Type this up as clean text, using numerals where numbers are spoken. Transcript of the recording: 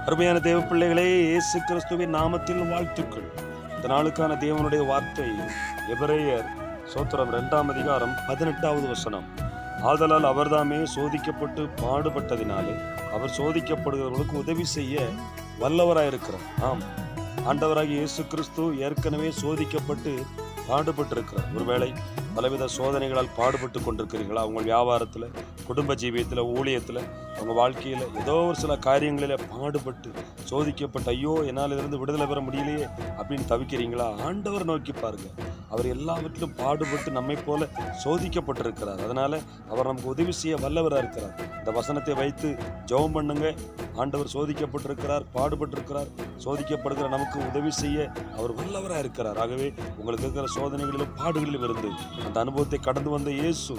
அருமையான தேவ பிள்ளைகளே, இயேசு கிறிஸ்துவின் நாமத்தில் வாழ்த்துக்கள். இந்த நாளுக்கான தேவனுடைய வார்த்தை எபிரேயர் சோத்திரம் 2ஆம் அதிகாரம் 18வது வசனம். ஆதலால் அவர்தாமே சோதிக்கப்பட்டு பாடுபட்டதினாலே அவர் சோதிக்கப்படுகிறவர்களுக்கு உதவி செய்ய வல்லவராயிருக்கிறார். ஆம், ஆண்டவராகிய இயேசு கிறிஸ்து ஏற்கனவே சோதிக்கப்பட்டு பாடுபட்டிருக்கிறார். ஒருவேளை பலவித சோதனைகளால் பாடுபட்டு கொண்டிருக்கிறீர்களா? உங்கள் வியாபாரத்தில், குடும்ப ஜீவியத்தில், ஊழியத்தில், உங்கள் வாழ்க்கையில் ஏதோ ஒரு சில காரியங்களில் பாடுபட்டு சோதிக்கப்பட்டு, ஐயோ என்னால் இருந்து விடுதலை பெற முடியலையே அப்படின்னு தவிக்கிறீங்களா? ஆண்டவர் நோக்கி பாருங்க. அவர் எல்லாவற்றிலும் பாடுபட்டு நம்மை போல சோதிக்கப்பட்டிருக்கிறார். அதனால அவர் நமக்கு உதவி செய்ய வல்லவராக இருக்கிறார். இந்த வசனத்தை வைத்து ஜெபம் பண்ணுங்க. ஆண்டவர் சோதிக்கப்பட்டிருக்கிறார், பாடுபட்டிருக்கிறார். சோதிக்கப்படுகிற நமக்கு உதவி செய்ய அவர் வல்லவராக இருக்கிறார். ஆகவே உங்களுக்கு இருக்கிற சோதனைகளிலும் பாடுகளிலும் இருந்து அந்த அனுபவத்தை கடந்து வந்த இயேசு